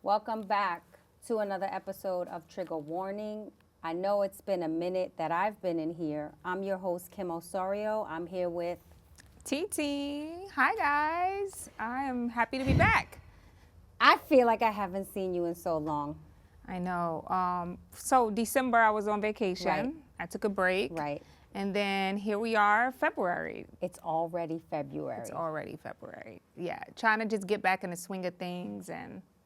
Welcome back to another episode of Trigger Warning. I know it's been a minute that I've been in here. I'm your host, Kim Osorio. I'm here with TT. Hi, guys. I am happy to be back. I feel like I haven't seen you in so long. I know. So December, I was on vacation. Right. I took a break. Right. And then here we are, February. It's already February. It's already February. Yeah, trying to just get back in the swing of things.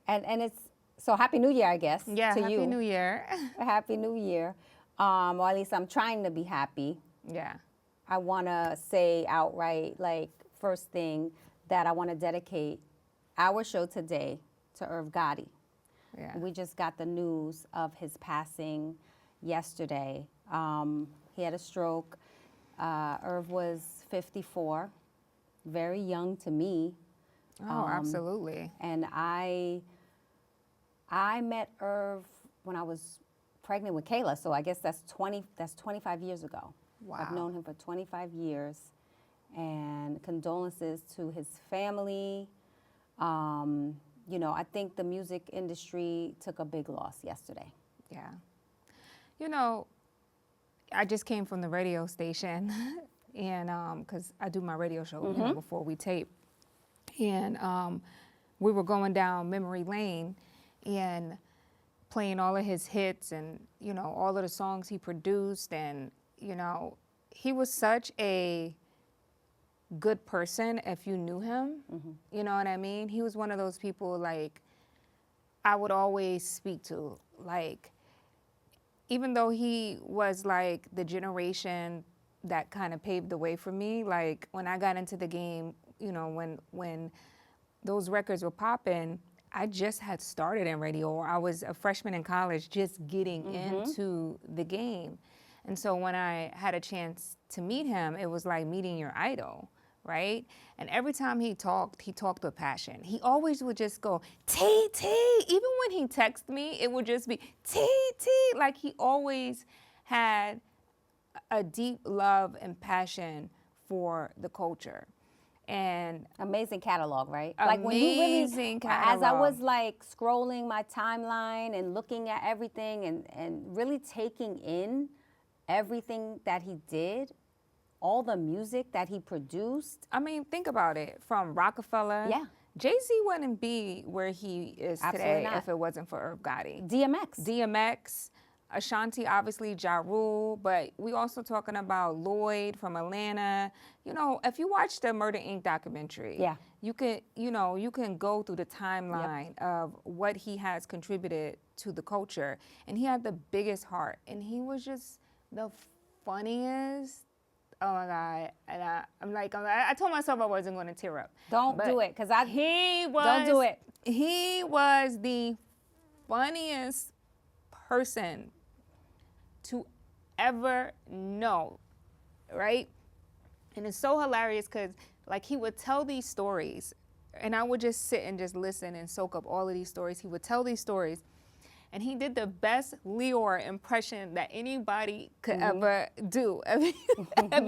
And it's, so Happy New Year, I guess, yeah, to Happy you. New Year. Happy New Year. Or at least I'm trying to be happy. Yeah. I want to say outright, like, first thing, that I want to dedicate our show today to Irv Gotti. Yeah. We just got the news of his passing yesterday. He had a stroke. Irv was 54, very young to me. Oh, absolutely. And I met Irv when I was pregnant with Kayla, so I guess that's 25 years ago. Wow. I've known him for 25 years, and condolences to his family. You know, I think the music industry took a big loss yesterday. Yeah. You know, I just came from the radio station, and because I do my radio show you know, before we tape, and we were going down memory lane and playing all of his hits and, you know, all of the songs he produced. And, you know, he was such a good person if you knew him. You know what I mean? He was one of those people, like, I would always speak to. Like, even though he was, like, the generation that kind of paved the way for me, like, when I got into the game, you know, when those records were popping, I just had started in radio, or I was a freshman in college just getting into the game. And so when I had a chance to meet him, it was like meeting your idol, right? And every time he talked with passion. He always would just go, T. Even when he texted me, it would just be T. Like, he always had a deep love and passion for the culture. And amazing catalog, right? Amazing like when you really, catalog. As I was like scrolling my timeline and looking at everything and really taking in everything that he did, all the music that he produced. I mean, think about it. From Rockefeller. Yeah. Jay-Z wouldn't be where he is Absolutely today not. if it wasn't for Irv Gotti. DMX. Ashanti, obviously, Ja Rule, but we also talking about Lloyd from Atlanta. You know, if you watch the Murder, Inc. documentary, Yeah. you can go through the timeline of what he has contributed to the culture. And he had the biggest heart, and he was just the funniest. Oh my God! And I told myself I wasn't going to tear up. Don't do it, because don't do it. He was the funniest person to ever know, right? And it's so hilarious because, like, he would tell these stories, and I would just sit and just listen and soak up all of these stories. He would tell these stories, and he did the best Leor impression that anybody could ever do. Have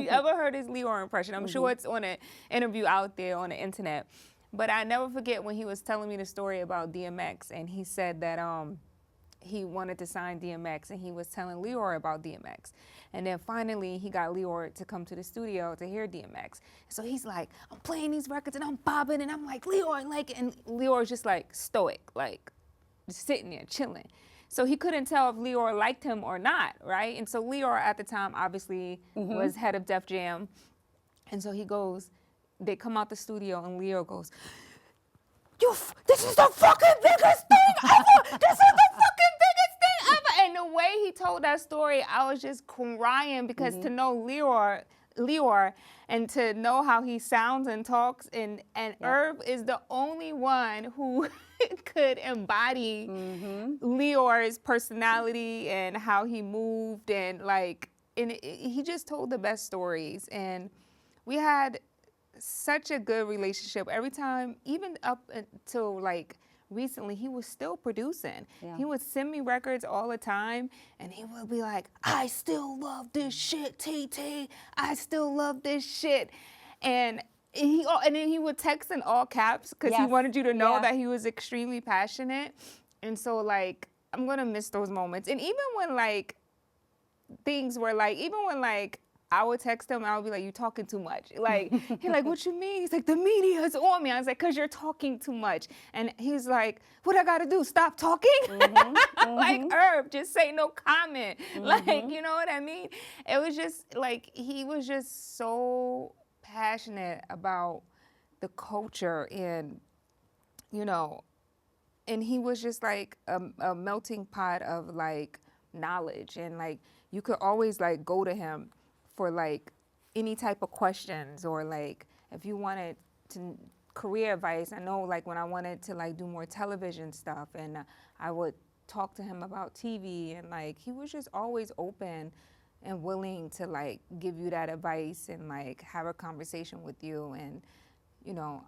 you ever heard his Leor impression? I'm sure it's on an interview out there on the internet. But I never forget when he was telling me the story about DMX, and he said that he wanted to sign DMX, and he was telling Leor about DMX. And then finally, he got Leor to come to the studio to hear DMX. So he's like, I'm playing these records, and I'm bobbing, and I'm like, Leor, like, and Leor's just like stoic, like just sitting there chilling. So he couldn't tell if Leor liked him or not, right? And so Leor at the time obviously was head of Def Jam. And so he goes, they come out the studio, and Leor goes, this is the fucking biggest thing ever! This is the fucking biggest thing ever! And the way he told that story, I was just crying because to know Leor and to know how he sounds and talks, and Irv is the only one who could embody Leor's personality and how he moved, and like, he just told the best stories, and we had such a good relationship. Every time, even up until like recently, he was still producing. Yeah. He would send me records all the time, and he would be like, I still love this shit, TT. I still love this shit. And then he would text in all caps because he wanted you to know that he was extremely passionate. And so, like, I'm going to miss those moments. And even when, like, things were, like, even when, like, I would text him, I would be like, you talking too much. Like, he's like, what you mean? He's like, the media's on me. I was like, because you're talking too much. And he's like, what I got to do? Stop talking? Like, Irv, just say no comment. Like, you know what I mean? It was just, like, he was just so passionate about the culture and, you know, and he was just like a melting pot of like knowledge, and like you could always like go to him for like any type of questions, or like if you wanted to career advice. I know like when I wanted to like do more television stuff, and I would talk to him about TV, and like he was just always open and willing to like give you that advice and like have a conversation with you. And you know,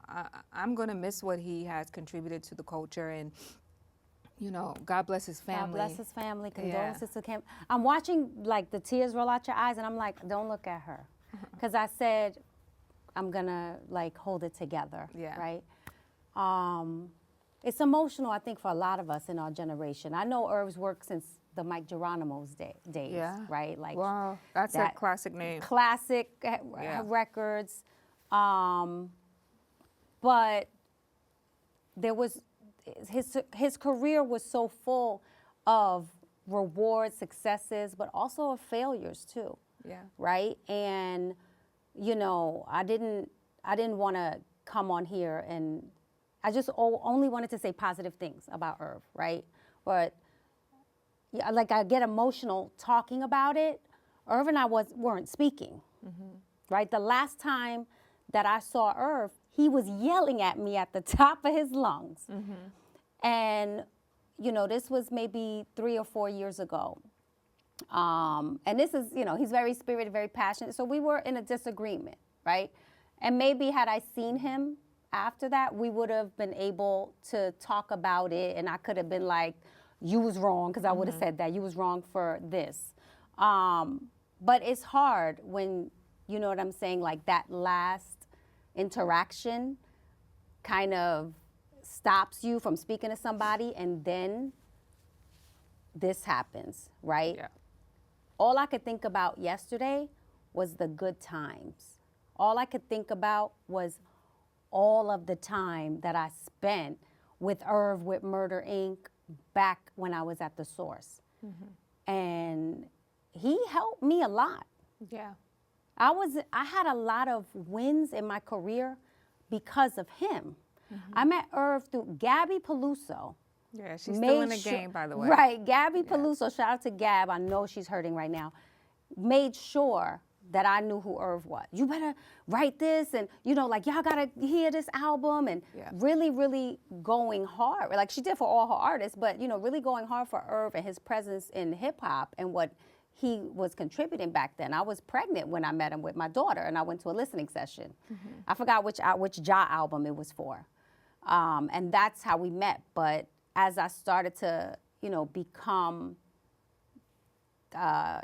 I'm going to miss what he has contributed to the culture, and, you know, God bless his family. God bless his family. Condolences to him. I'm watching, like, the tears roll out your eyes, and I'm like, don't look at her. Because I said, I'm going to, like, hold it together, right? It's emotional, I think, for a lot of us in our generation. I know Irv's worked since the Mike Geronimo's days, right? Like, wow, that's a classic name. Classic records. But there was, his career was so full of rewards, successes, but also of failures too. Yeah. Right? And, you know, I didn't want to come on here, and I just only wanted to say positive things about Irv, right? But yeah, like I get emotional talking about it. Irv and I weren't speaking, right? The last time that I saw Irv, he was yelling at me at the top of his lungs. And, you know, this was maybe 3 or 4 years ago. And this is, you know, he's very spirited, very passionate. So we were in a disagreement, right? And maybe had I seen him after that, we would have been able to talk about it. And I could have been like, you was wrong, because I would have said that. You was wrong for this. But it's hard when, you know what I'm saying, like that last interaction kind of stops you from speaking to somebody, and then this happens, right? Yeah. All I could think about yesterday was the good times. All I could think about was all of the time that I spent with Irv, with Murder Inc., back when I was at the Source. And he helped me a lot. Yeah. I had a lot of wins in my career because of him. I met Irv through Gabby Peluso. Yeah, she's still in the game, by the way. Right, Gabby Peluso, shout out to Gab, I know she's hurting right now, made sure that I knew who Irv was. You better write this, and, you know, like, y'all gotta hear this album, and really, really going hard. Like she did for all her artists, but, you know, really going hard for Irv and his presence in hip hop and what he was contributing back then. I was pregnant when I met him with my daughter, and I went to a listening session. I forgot which Ja album it was for. And that's how we met. But as I started to, you know, become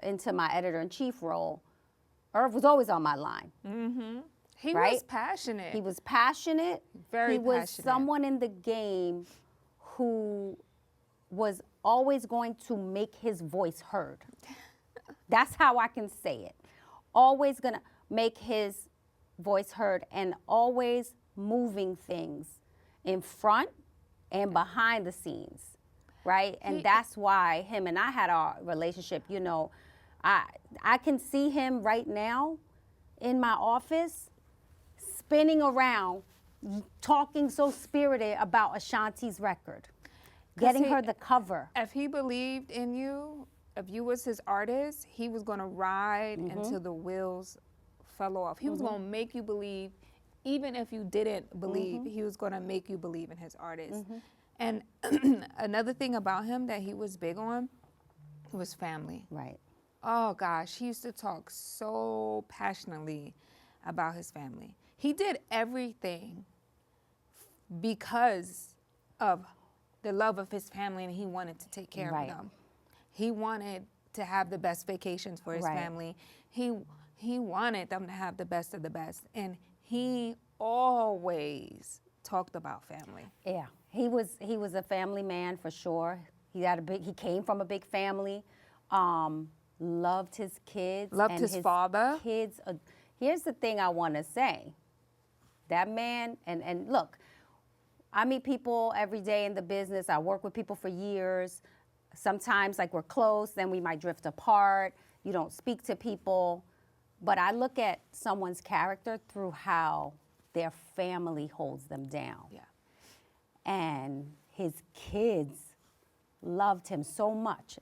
into my editor-in-chief role, Irv was always on my line. He was passionate. He was passionate. Very passionate. He was passionate. someone in the game who was always going to make his voice heard. That's how I can say it. Always gonna make his voice heard, and always moving things in front and behind the scenes, right? And that's why him and I had our relationship. You know, I can see him right now in my office spinning around, talking so spirited about Ashanti's record, getting her the cover. If he believed in you, if you was his artist, he was going to ride until the wheels fell off. He was going to make you believe, even if you didn't believe, he was going to make you believe in his artist. And another thing about him that he was big on was family. Right. Oh, gosh, he used to talk so passionately about his family. He did everything because of the love of his family, and he wanted to take care of them. He wanted to have the best vacations for his family. He wanted them to have the best of the best, and he always talked about family. Yeah, He was a family man for sure. He came from a big family. Loved his kids. Loved his father. Kids. Here's the thing I want to say. That man, and look, I meet people every day in the business. I work with people for years. Sometimes, like, we're close, then we might drift apart. You don't speak to people. But I look at someone's character through how their family holds them down. Yeah. And his kids loved him so much.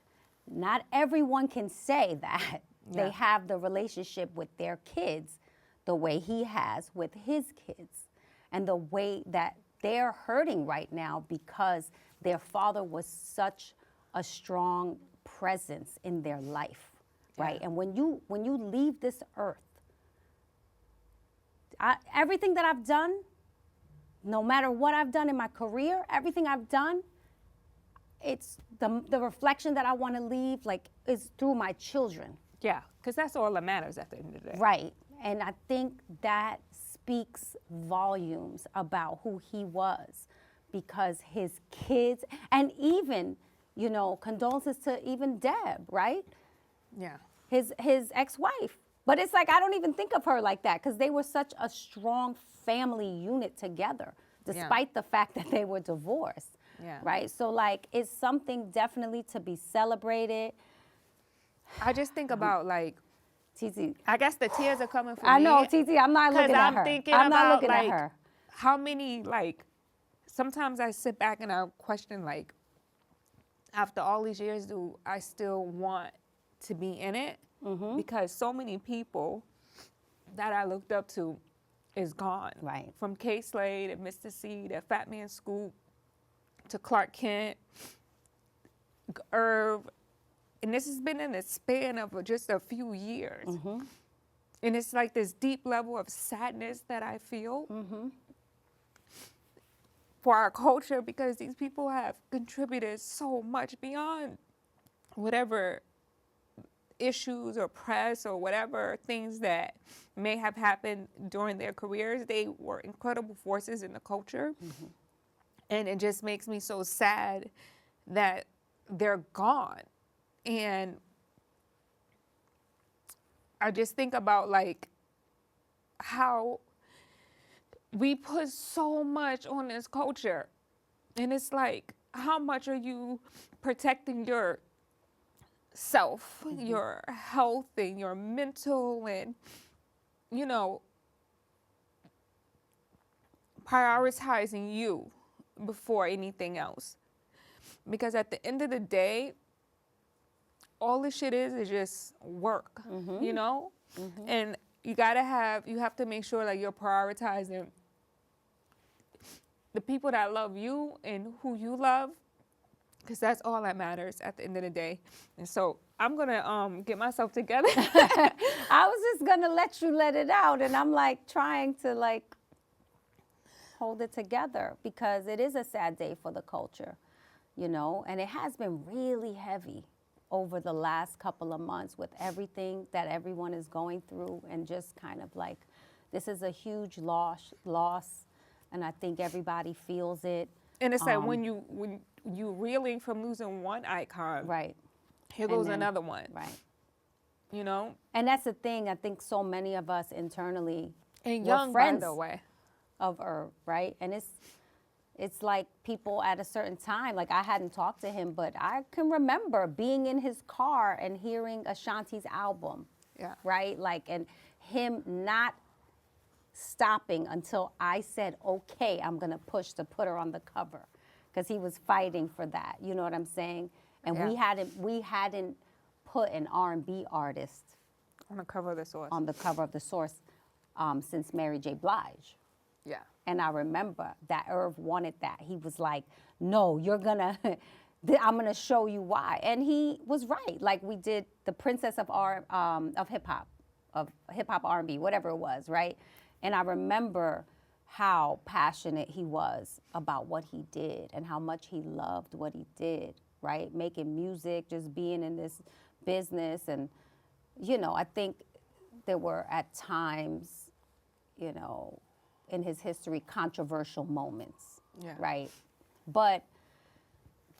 Not everyone can say that they have the relationship with their kids the way he has with his kids, and the way that they're hurting right now because their father was such a strong presence in their life, right? And when you leave this earth, everything that I've done, no matter what I've done in my career, everything I've done, it's the reflection that I want to leave, like, is through my children. Yeah, because that's all that matters at the end of the day. Right. And I think that speaks volumes about who he was, because his kids, and even, condolences to even Deb, right? Yeah. His ex-wife. But it's like, I don't even think of her like that, because they were such a strong family unit together, despite the fact that they were divorced. Yeah. Right? So, like, it's something definitely to be celebrated. I just think about, like, TT. I guess the tears are coming for me. I know, TT, I'm not looking at her. I'm not looking like, at her. How many, like, sometimes I sit back and I question, like, after all these years, do I still want to be in it? Mm-hmm. Because so many people that I looked up to is gone. Right. From K. Slade and Mr. C to Fat Man Scoop to Clark Kent, Irv. And this has been in the span of just a few years. Mm-hmm. And it's like this deep level of sadness that I feel for our culture, because these people have contributed so much beyond whatever issues or press or whatever things that may have happened during their careers. They were incredible forces in the culture. Mm-hmm. And it just makes me so sad that they're gone. And I just think about, like, how we put so much on this culture. And it's like, how much are you protecting your self, your health, and your mental, and, prioritizing you before anything else? Because at the end of the day, all this shit is just work, And you have to make sure that you're prioritizing the people that love you and who you love, because that's all that matters at the end of the day. And so I'm gonna get myself together. I was just gonna let you let it out, and I'm like trying to like hold it together, because it is a sad day for the culture, and it has been really heavy over the last couple of months with everything that everyone is going through, and just kind of like, this is a huge loss, and I think everybody feels it. And it's like when you reeling from losing one icon, right? Here goes another one, right? And that's the thing. I think so many of us internally and were young, friends by the way, of Irv, right? And it's like people at a certain time, like I hadn't talked to him, but I can remember being in his car and hearing Ashanti's album, right? Like, and him not stopping until I said, okay, I'm gonna push to put her on the cover, because he was fighting for that, you know what I'm saying? And we hadn't put an R&B artist on the cover of the Source. On the cover of the Source since Mary J. Blige. Yeah. And I remember that Irv wanted that. He was like, no, I'm gonna show you why. And he was right. Like, we did the Princess of hip hop R&B, whatever it was, right? And I remember how passionate he was about what he did and how much he loved what he did, right? Making music, just being in this business. And, I think there were at times, in his history, controversial moments, right? But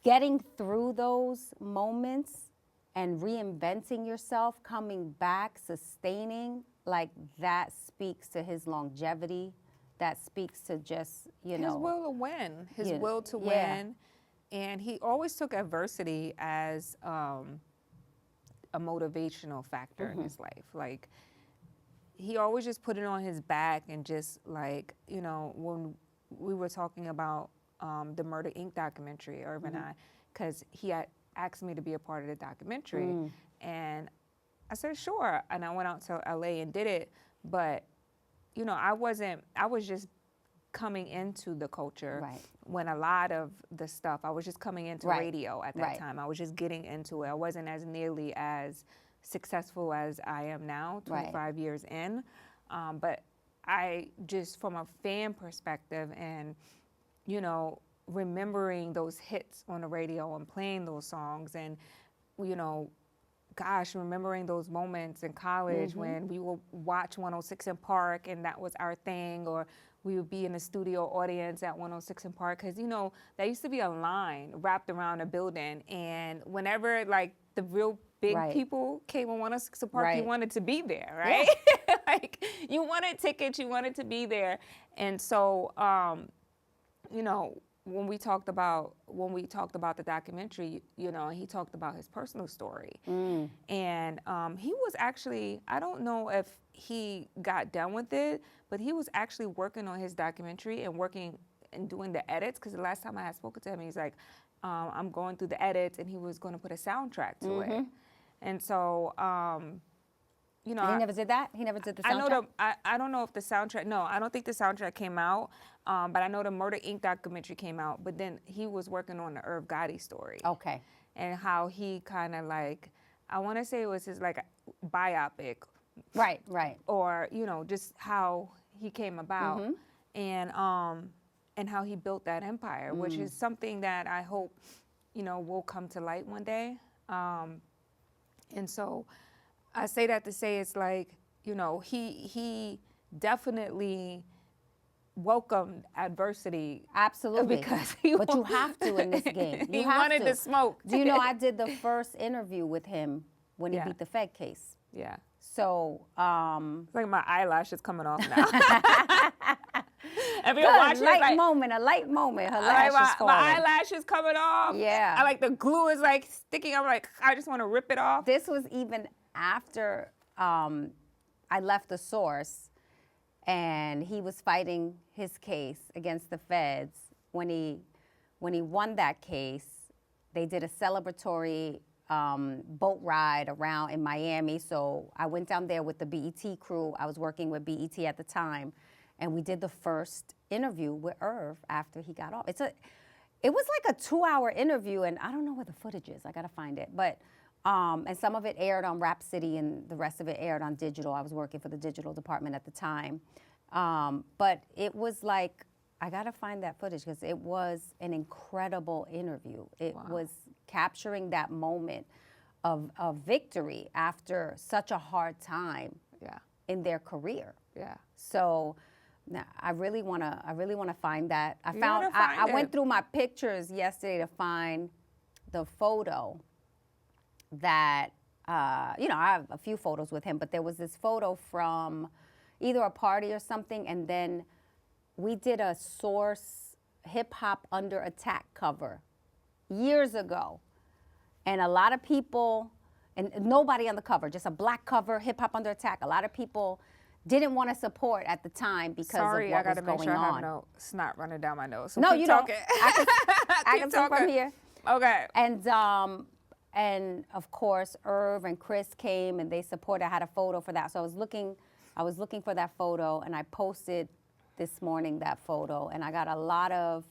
getting through those moments and reinventing yourself, coming back, sustaining, like that speaks to his longevity. That speaks to just, His will to win. His will to win. And he always took adversity as a motivational factor in his life. Like, he always just put it on his back and just like, when we were talking about the Murder Inc. documentary, Irv and I, because he had asked me to be a part of the documentary. And I said, sure. And I went out to LA and did it. But, I was just coming into the culture when a lot of the stuff, I was just coming into radio at that time. I was just getting into it. I wasn't as nearly as successful as I am now, 25 years in. But I just, from a fan perspective and, remembering those hits on the radio and playing those songs and, remembering those moments in college when we would watch 106 in Park and that was our thing, or we would be in the studio audience at 106 in Park, because, there used to be a line wrapped around a building, and whenever, like, the real big people came on 106 in Park, you wanted to be there, right? Yeah. Like, you wanted tickets, you wanted to be there. And so, when we talked about the documentary, he talked about his personal story. And he was actually, I don't know if he got done with it, but he was actually working on his documentary and working and doing the edits, because the last time I had spoken to him, he's like, I'm going through the edits, and he was going to put a soundtrack to it. And so, he never did that? He never did the soundtrack? I don't know if the soundtrack, no, I don't think the soundtrack came out, but I know the Murder Inc. documentary came out, but then he was working on the Irv Gotti story. Okay. And how he kind of like, I want to say it was his like biopic. Right. Or, just how he came about and how he built that empire, which is something that I hope, will come to light one day. And so I say that to say it's like, he definitely welcomed adversity. Absolutely. Because but you have to in this game. He wanted to smoke. Do you know I did the first interview with him when he beat the Fed case? Yeah. So, it's like my eyelash is coming off now. Everyone watching, a light like, moment. Her lash is falling. My eyelash is coming off. Yeah. I like the glue is like sticking. I'm like, I just want to rip it off. This was even after I left the source, and he was fighting his case against the feds. When he won that case, they did a celebratory boat ride around in Miami. So I went down there with the BET crew. I was working with BET at the time, and we did the first interview with Irv after he got off. It was like a 2-hour interview, and I don't know where the footage is. I gotta find it, but. And some of it aired on Rap City, and the rest of it aired on digital. I was working for the digital department at the time. But it was like, I gotta find that footage, because it was an incredible interview. It was capturing that moment of victory after such a hard time in their career. Yeah. So now I really wanna find that. I went through my pictures yesterday to find the photo that, I have a few photos with him, but there was this photo from either a party or something, and then we did a Source Hip Hop Under Attack cover years ago. And a lot of people, and nobody on the cover, just a black cover, Hip Hop Under Attack. A lot of people didn't want to support at the time because of what was going on. Sorry, I got to make sure I have no snot running down my nose. So no, keep you talking. don't. I can talk from here. Okay. And of course, Irv and Chris came and they supported. I had a photo for that. So I was looking for that photo, and I posted this morning that photo, and I got a lot of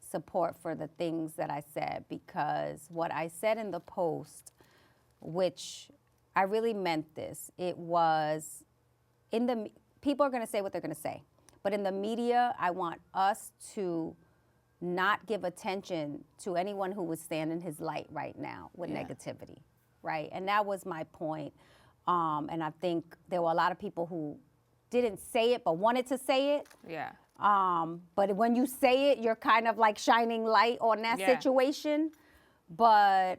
support for the things that I said, because what I said in the post, which I really meant this, it was people are going to say what they're going to say, but in the media, I want us to not give attention to anyone who would stand in his light right now with negativity, right? And that was my point. And I think there were a lot of people who didn't say it but wanted to say it. Yeah. But when you say it, you're kind of like shining light on that situation. But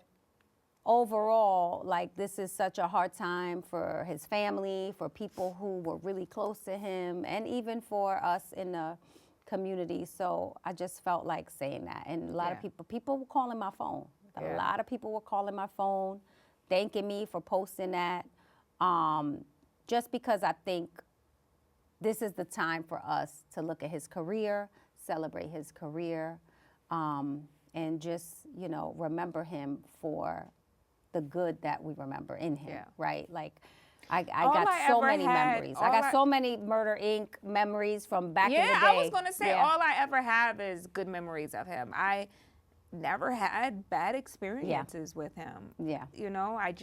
overall, like, this is such a hard time for his family, for people who were really close to him, and even for us in the community. So I just felt like saying that. And a lot of people were calling my phone. A lot of people were calling my phone, thanking me for posting that. Just because I think this is the time for us to look at his career, celebrate his career, and just, you know, remember him for the good that we remember in him, right? Like, I got so many memories. I got so many Murder, Inc. memories from back in the day. Yeah, I was going to say, all I ever have is good memories of him. I never had bad experiences with him. Yeah. You know, I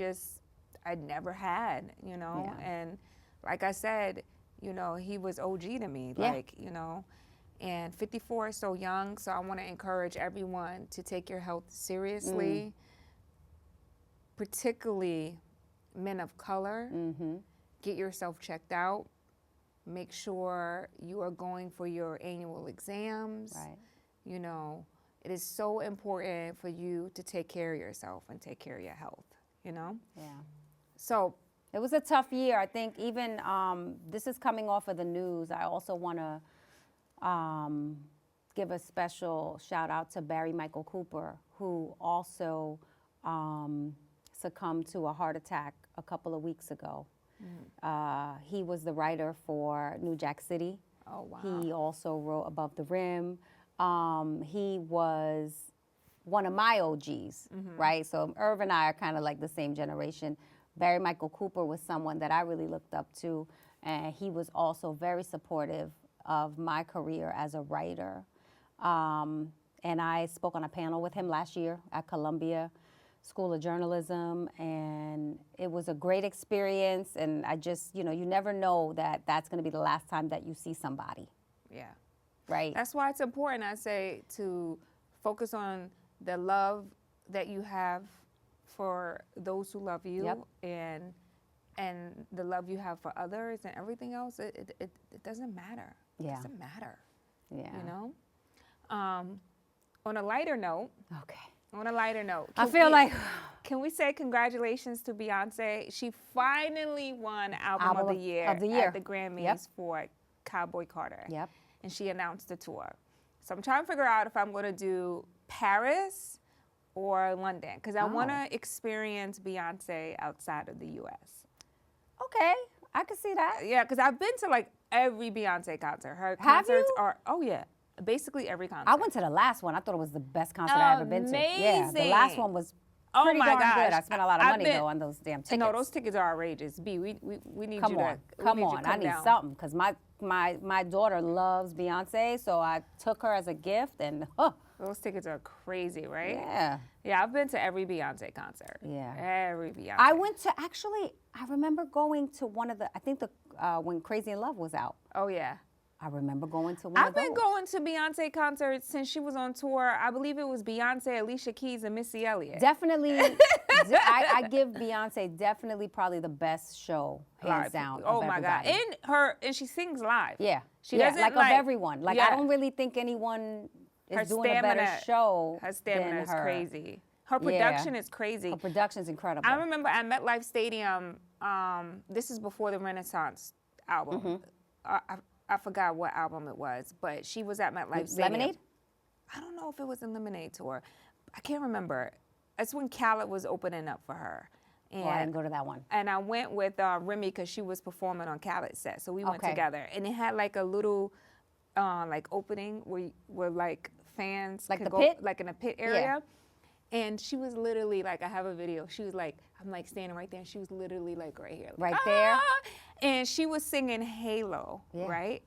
never had, you know, and like I said, you know, he was OG to me, like, you know, and 54 is so young, so I want to encourage everyone to take your health seriously, particularly men of color. Get yourself checked out. Make sure you are going for your annual exams. Right. You know, it is so important for you to take care of yourself and take care of your health, you know? Yeah. So it was a tough year. I think even this is coming off of the news. I also want to give a special shout out to Barry Michael Cooper, who also succumbed to a heart attack a couple of weeks ago. He was the writer for New Jack City. Oh, wow. He also wrote Above the Rim. He was one of my OGs, right? So Irv and I are kind of like the same generation. Barry Michael Cooper was someone that I really looked up to, and he was also very supportive of my career as a writer. And I spoke on a panel with him last year at Columbia School of Journalism, and it was a great experience. And I just, you know, you never know that that's going to be the last time that you see somebody. Yeah. Right. That's why it's important, I say, to focus on the love that you have for those who love you, and the love you have for others, and everything else. It doesn't matter. Yeah. It doesn't matter. Yeah. You know. On a lighter note. Okay. On a lighter note. Can we say congratulations to Beyonce? She finally won Album of the Year at the Grammys for Cowboy Carter. Yep. And she announced the tour. So I'm trying to figure out if I'm going to do Paris or London, because I want to experience Beyonce outside of the U.S. Okay, I can see that. Yeah, because I've been to like every Beyonce concert. Her concerts are, basically every concert. I went to the last one. I thought it was the best concert I've ever been to. Yeah, the last one was pretty darn good. I spent a lot of money though on those damn tickets. No, those tickets are outrageous. B, we need you to come on. I need something, because my daughter loves Beyonce, so I took her as a gift, and those tickets are crazy, right? Yeah. Yeah, I've been to every Beyonce concert. Yeah. Every Beyonce. I went to, actually, I remember going to one of the, I think when Crazy in Love was out. Oh, yeah. I remember going to one of those. I've been going to Beyonce concerts since she was on tour. I believe it was Beyonce, Alicia Keys, and Missy Elliott. Definitely. I give Beyonce definitely probably the best show, hands down. Oh, my God. And she sings live. Yeah. She doesn't like of everyone. Like, I don't really think anyone is doing a better show. Her stamina is crazy. Her production is crazy. Her production is incredible. I remember at MetLife Stadium, this is before the Renaissance album. I forgot what album it was, but she was at MetLife Stadium. Lemonade? I don't know if it was a Lemonade tour. I can't remember. That's when Khaled was opening up for her. And, I didn't go to that one. And I went with Remy, because she was performing on Khaled's set, so we went together. And it had like a little like opening where like fans could go, pit? Like in a pit area. Yeah. And she was literally like, I have a video. She was like, I'm like standing right there, and she was literally like right here. Like, right there? And she was singing Halo, right?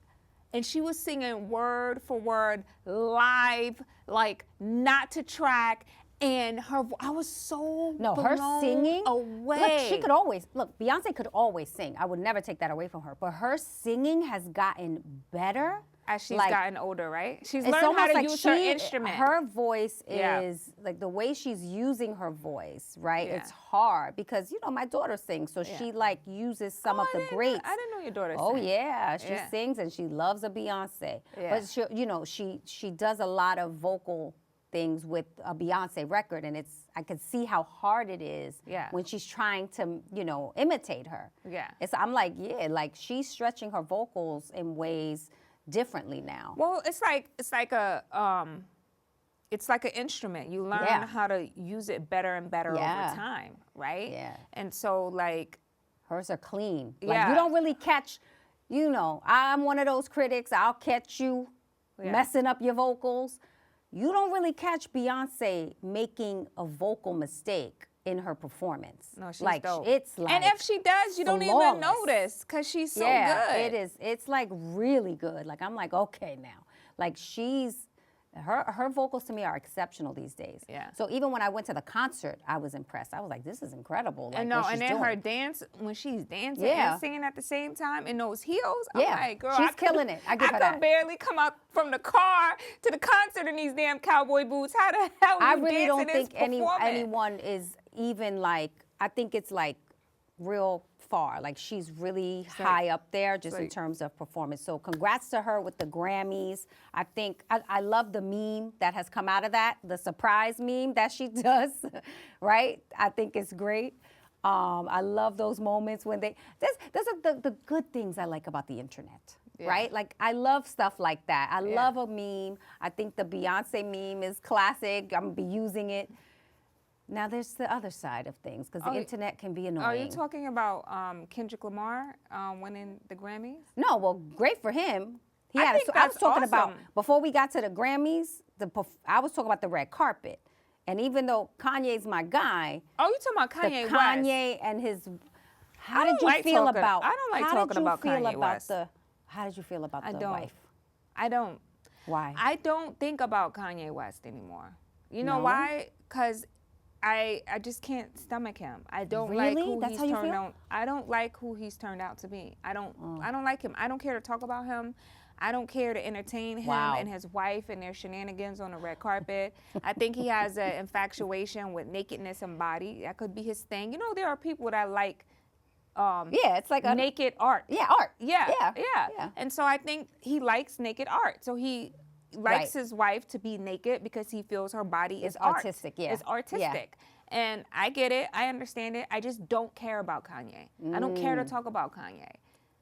And she was singing word for word, live, like not to track. And I was so her singing away. Look, she could always, Beyonce could always sing. I would never take that away from her. But her singing has gotten better. As she's like, gotten older, right? She's it's learned how almost to like use her instrument. her voice Yeah. is like the way she's using her voice, right? Yeah. It's hard because my daughter sings, so she like uses some of the greats. I didn't know your daughter Oh sang. yeah, she Yeah. sings and she loves a Beyonce. Yeah. But she does a lot of vocal things with a Beyonce record, and I could see how hard it is when she's trying to imitate her. Yeah. I'm like, like she's stretching her vocals in ways differently now. Well, it's like an instrument. You learn how to use it better and better over time, right? Yeah. And so like hers are clean. Like you don't really catch, I'm one of those critics. I'll catch you messing up your vocals. You don't really catch Beyonce making a vocal mistake in her performance. No, she's like dope. it's like, and if she does, you don't even flawless. notice because she's so yeah, good. it is. It's like really good. Like I'm like, okay now. Like her vocals to me are exceptional these days. Yeah. So even when I went to the concert, I was impressed. I was like, this is incredible. Like, and no, what and she's then doing. her dance when she's dancing Yeah. and singing at the same time in those heels. I'm Yeah. like, girl, She's killing it. I give her could that. barely come up from the car to the concert in these damn cowboy boots. How the hell I you really don't dancing think this performance? anyone is even like, I think it's like real far. Like she's really high up there just in terms of performance. So congrats to her with the Grammys. I think, I love the meme that has come out of that, the surprise meme that she does, right? I think it's great. I love those moments when those are the good things I like about the internet. Right? Like, I love stuff like that. I love a meme. I think the Beyonce meme is classic. I'm going to be using it. Now, there's the other side of things, because the internet can be annoying. Are you talking about Kendrick Lamar winning the Grammys? No, well, great for him. I was talking about, awesome. before we got to the Grammys, I was talking about the red carpet. And even though Kanye's my guy. Oh, you talking about Kanye West? Kanye and his, how did you feel about Kanye West. How did you feel about the wife? I don't. Why? I don't think about Kanye West anymore. You know No? why? Because I just can't stomach him. I don't Really? like who That's he's how you turned feel? out. I don't like who he's turned out to be. I don't like him. I don't care to talk about him. I don't care to entertain him and his wife and their shenanigans on the red carpet. I think he has an infatuation with nakedness and body. That could be his thing. You know, there are people that like it's like naked art. Yeah, art. Yeah. And so I think he likes naked art. So he likes his wife to be naked because he feels her body is artistic. Yeah. It's artistic. And I get it. I understand it. I just don't care about Kanye. I don't care to talk about Kanye.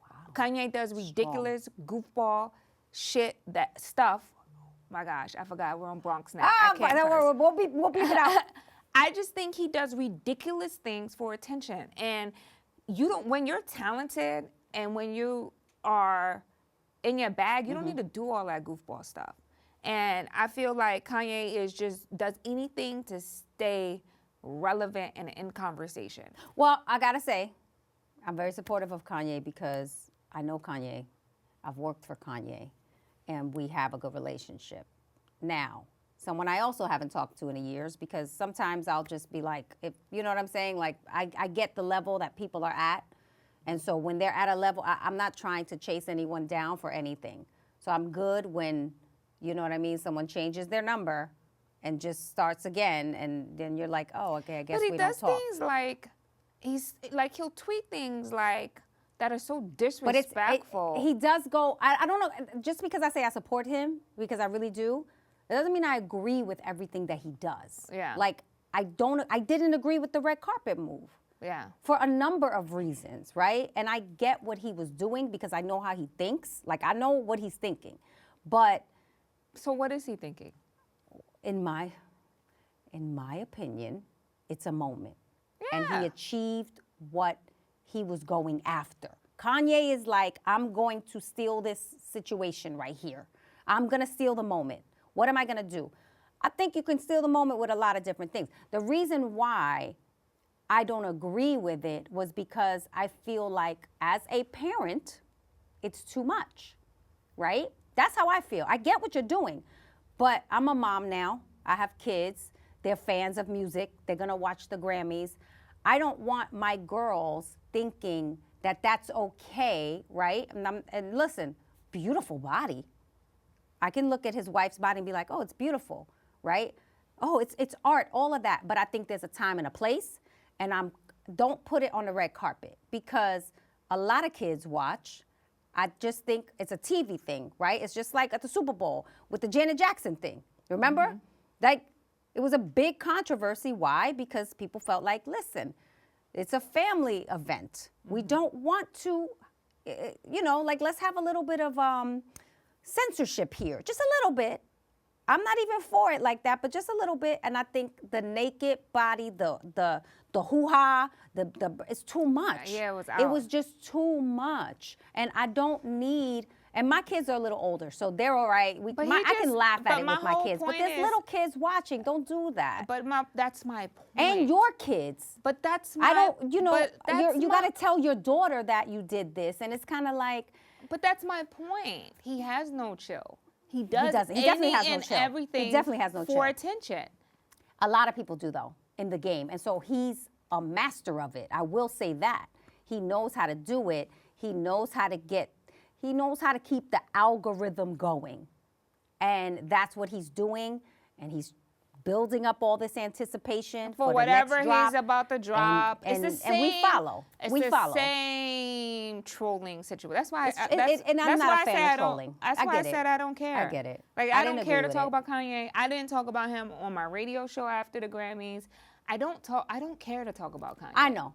Wow. Kanye does ridiculous goofball shit, that stuff. My gosh, I forgot we're on Bronx now. I can't curse. We'll beep it out. I just think he does ridiculous things for attention. And when you're talented and when you are in your bag, you don't need to do all that goofball stuff. And I feel like Kanye does anything to stay relevant and in conversation. Well, I gotta say, I'm very supportive of Kanye because I know Kanye. I've worked for Kanye, and we have a good relationship. Now, someone I also haven't talked to in years, because sometimes I'll just be like, if you know what I'm saying, like I get the level that people are at. And so when they're at a level, I'm not trying to chase anyone down for anything. So I'm good when, you know what I mean, someone changes their number and just starts again, and then you're like, oh, okay, I guess we don't talk. But he does things like, he'll tweet things like that are so disrespectful. But he does go, I don't know, just because I say I support him, because I really do, it doesn't mean I agree with everything that he does. Yeah. Like, I didn't agree with the red carpet move. Yeah. For a number of reasons, right? And I get what he was doing because I know how he thinks. Like, I know what he's thinking. But so what is he thinking? In my opinion, it's a moment. Yeah. And he achieved what he was going after. Kanye is like, I'm going to steal this situation right here. I'm going to steal the moment. What am I going to do? I think you can steal the moment with a lot of different things. The reason why I don't agree with it was because I feel like as a parent, it's too much, right? That's how I feel. I get what you're doing, but I'm a mom now. I have kids. They're fans of music. They're going to watch the Grammys. I don't want my girls thinking that that's okay, right? And listen, beautiful body. I can look at his wife's body and be like, oh, it's beautiful, right? Oh, it's art, all of that. But I think there's a time and a place, and don't put it on the red carpet, because a lot of kids watch. I just think it's a TV thing, right? It's just like at the Super Bowl with the Janet Jackson thing. Remember? Like, it was a big controversy. Why? Because people felt like, listen, it's a family event. We don't want to, like, let's have a little bit of censorship here, just a little bit. I'm not even for it like that, but just a little bit. And I think the naked body, the hoo-ha, it's too much. Yeah, it was out. It was just too much. And I don't need, and my kids are a little older, so they're all right. I can laugh at it with my kids. But there's little kids watching. Don't do that. But that's my point. And your kids. But that's my... I don't, you got to tell your daughter that you did this. And it's kind of like... But that's my point. He has no chill. He doesn't. He definitely has no chill. Everything he definitely has no chill. For attention. A lot of people do, though, in the game. And so he's a master of it. I will say that. He knows how to do it. He knows how to keep the algorithm going. And that's what he's doing. And he's building up all this anticipation for whatever the next drop. he's about to drop. And it's the same. And we follow. It's we the follow. same trolling situation. That's why. And I'm not a fan of trolling. That's why I said I don't care. I get it. Like I don't care to talk about Kanye. I didn't talk about him on my radio show after the Grammys. I don't care to talk about Kanye. I know.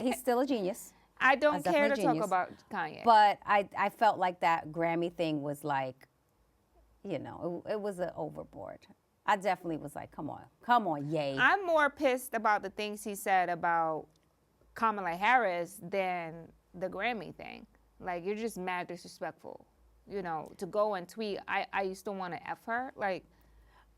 He's still a genius. I don't care to talk about Kanye. But I felt like that Grammy thing was like, it was an overboard. I definitely was like, come on, yay. I'm more pissed about the things he said about Kamala Harris than the Grammy thing. Like, you're just mad disrespectful, to go and tweet, I used to want to F her. Like,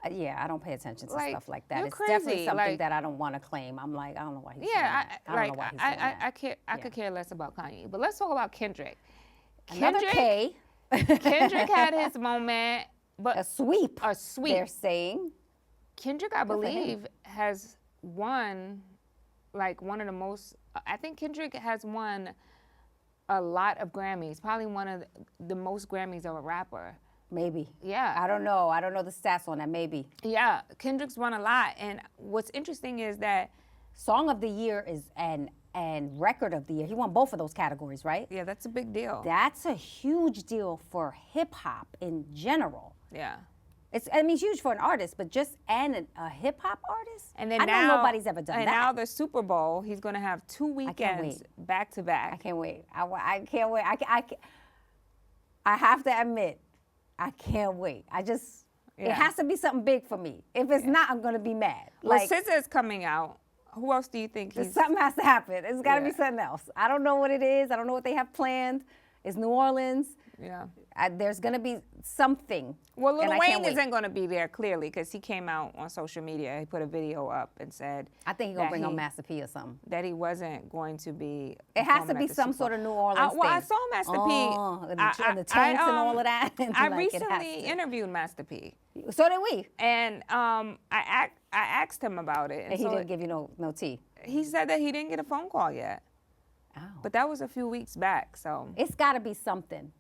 yeah, I don't pay attention to stuff like that. It's crazy. Definitely something that I don't want to claim. I'm like, I don't know why he's doing that. I don't know why he's doing that. I could care less about Kanye. But let's talk about Kendrick. Another K. Kendrick had his moment. But a sweep. They're saying. Kendrick, I believe, has won, like, one of the most. I think Kendrick has won a lot of Grammys. Probably one of the most Grammys of a rapper. Maybe. Yeah. I don't know. I don't know the stats on that. Maybe. Yeah, Kendrick's won a lot, and what's interesting is that Song of the Year and Record of the Year. He won both of those categories, right? Yeah, that's a big deal. That's a huge deal for hip hop in general. Yeah. It's huge for an artist, but just a hip hop artist. And then I know nobody's ever done that. And now the Super Bowl, he's going to have 2 weekends back to back. I can't wait. I can't wait. I have to admit, I can't wait. It has to be something big for me. If it's not, I'm going to be mad. Well, SZA is coming out. Who else do you think something has to happen. It's got to be something else. I don't know what it is. I don't know what they have planned. It's New Orleans. Yeah. There's going to be something. Well, Lil Wayne isn't going to be there, clearly, because he came out on social media. He put a video up and said... I think he's going to bring on Master P or something. That he wasn't going to be... It has to be some sort of New Orleans thing. Well, I saw Master P. And the tanks and all of that. I recently interviewed Master P. So did we. And I asked him about it. And he didn't give you no tea. He said that he didn't get a phone call yet. Oh. But that was a few weeks back, so... It's got to be something.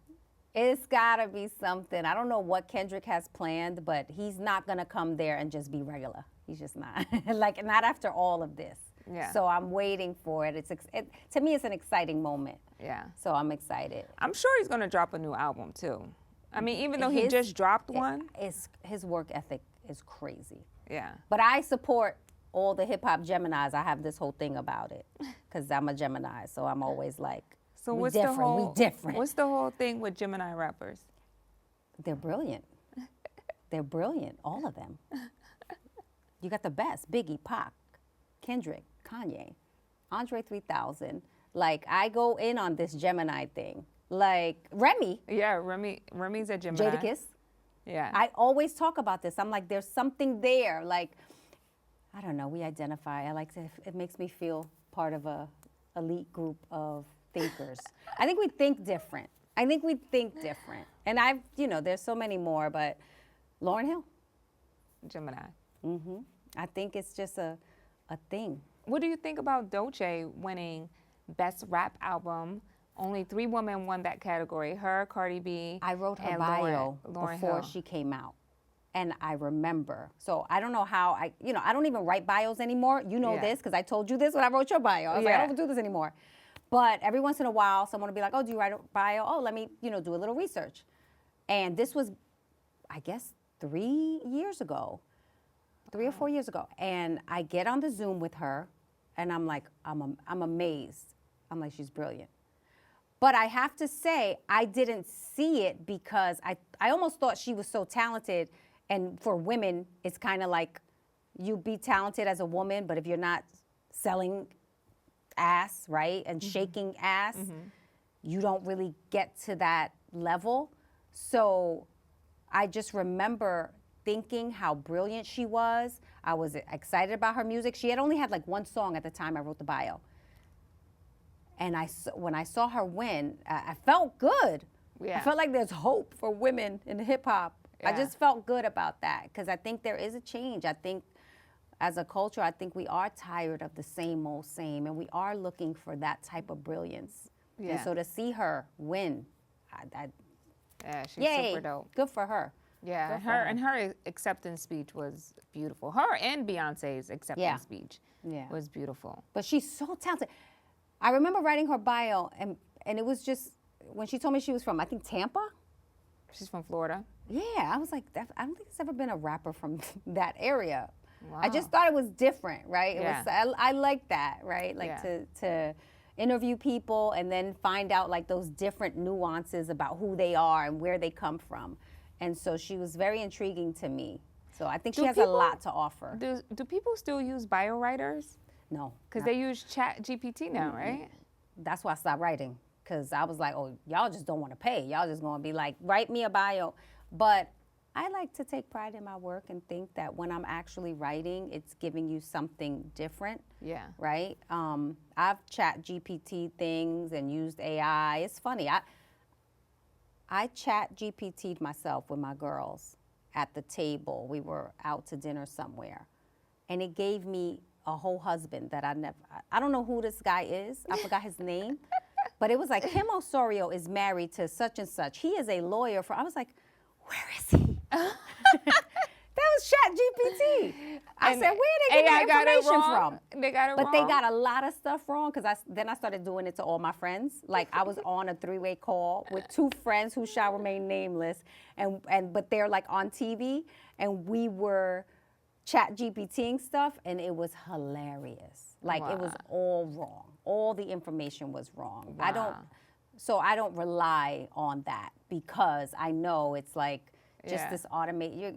It's got to be something. I don't know what Kendrick has planned, but he's not going to come there and just be regular. He's just not. Not after all of this. Yeah. So I'm waiting for it. To me, it's an exciting moment. Yeah. So I'm excited. I'm sure he's going to drop a new album, too. I mean, even though he just dropped one. His work ethic is crazy. Yeah. But I support all the hip-hop Geminis. I have this whole thing about it because I'm a Gemini. So I'm always like, so we different. What's the whole thing with Gemini rappers? They're brilliant. They're brilliant, all of them. You got the best: Biggie, Pac, Kendrick, Kanye, Andre 3000. Like, I go in on this Gemini thing. Like Remy. Yeah, Remy's a Gemini. Jadakiss. Yeah. I always talk about this. I'm like, there's something there. Like, I don't know. We identify. It makes me feel part of a elite group of thinkers. I think we think different. And there's so many more, but Lauryn Hill. Gemini. Mm-hmm. I think it's just a thing. What do you think about Dolce winning Best Rap Album Only 3 women won that category. Her, Cardi B, I wrote her and bio Lauryn before Hill. she came out. And I remember. So I don't know how I don't even write bios anymore. You know Yeah. this because I told you this when I wrote your bio. I was like, I don't do this anymore. But every once in a while, someone will be like, oh, do you write a bio? Oh, let me, do a little research. And this was, I guess, 3 years ago, 3 or 4 years ago. And I get on the Zoom with her, and I'm like, I'm amazed. I'm like, she's brilliant. But I have to say, I didn't see it because I almost thought she was so talented. And for women, it's kind of like you be talented as a woman, but if you're not selling ass, right, and shaking ass, you don't really get to that level. So I just remember thinking how brilliant she was. I was excited about her music. She had only had like one song at the time I wrote the bio. And when I saw her win, I felt good. Yeah. I felt like there's hope for women in hip hop. I just felt good about that because I think there is a change. I think as a culture, I think we are tired of the same old same, and we are looking for that type of brilliance. Yeah. And so to see her win, Yeah, she's yay, super dope. good for her. Yeah, Good for her and her acceptance speech was beautiful. Her and Beyonce's acceptance speech was beautiful. But she's so talented. I remember writing her bio, and it was just, when she told me she was from, I think, Tampa. She's from Florida. Yeah, I was like, I don't think there's ever been a rapper from that area. Wow. I just thought it was different, right? It Yeah. was, I like that, right? Like to interview people and then find out like those different nuances about who they are and where they come from. And so she was very intriguing to me. So I think she has a lot to offer. Do people still use bio writers? No. Because they use Chat GPT now, right? That's why I stopped writing. Because I was like, oh, y'all just don't want to pay. Y'all just going to be like, write me a bio. But I like to take pride in my work and think that when I'm actually writing, it's giving you something different. Yeah. Right? I've Chat GPT things and used AI. It's funny. I Chat GPT'd myself with my girls at the table. We were out to dinner somewhere. And it gave me a whole husband that I don't know who this guy is. I forgot his name. But it was like, Kim Osorio is married to such and such. He is a lawyer I was like, where is he? That was Chat GPT. I said, where are they getting that information from? They got it but wrong. They got a lot of stuff wrong because then I started doing it to all my friends. Like I was on a 3-way call with 2 friends who shall remain nameless, but they're like on TV, and we were Chat GPTing stuff, and it was hilarious. Like it was all wrong. All the information was wrong. Wow. I don't rely on that because I know it's like just this automated,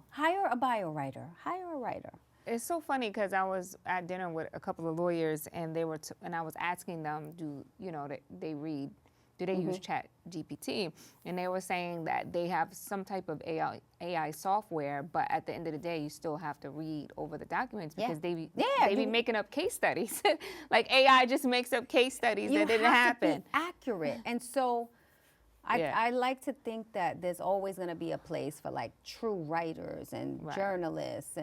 hire a bio writer, hire a writer. It's so funny because I was at dinner with a couple of lawyers, and they were, and I was asking them, do they use Chat GPT? And they were saying that they have some type of AI software, but at the end of the day, you still have to read over the documents because they be making up case studies. Like AI just makes up case studies that didn't happen. You have to be accurate. And so I like to think that there's always going to be a place for like true writers and journalists,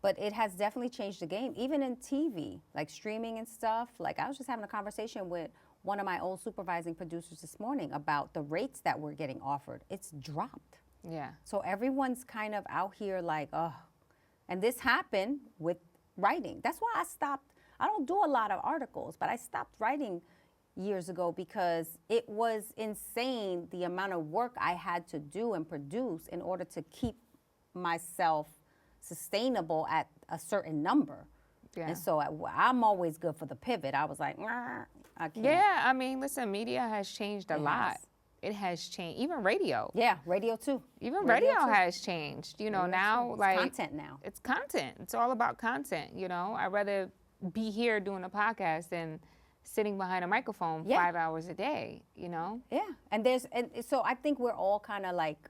but it has definitely changed the game, even in TV, like streaming and stuff. Like I was just having a conversation with one of my old supervising producers this morning about the rates that we're getting offered. It's dropped. Yeah. So everyone's kind of out here like, oh, and this happened with writing. That's why I stopped. I don't do a lot of articles, but I stopped writing years ago because it was insane the amount of work I had to do and produce in order to keep myself sustainable at a certain number. Yeah. And so I'm always good for the pivot. I was like, I can't. Yeah, I mean, listen, media has changed a lot. It has changed, even radio. Yeah, radio too. Even radio has changed. Now it's like content now. It's content. It's all about content. I'd rather be here doing a podcast than sitting behind a microphone 5 hours a day. Yeah, and so I think we're all kind of like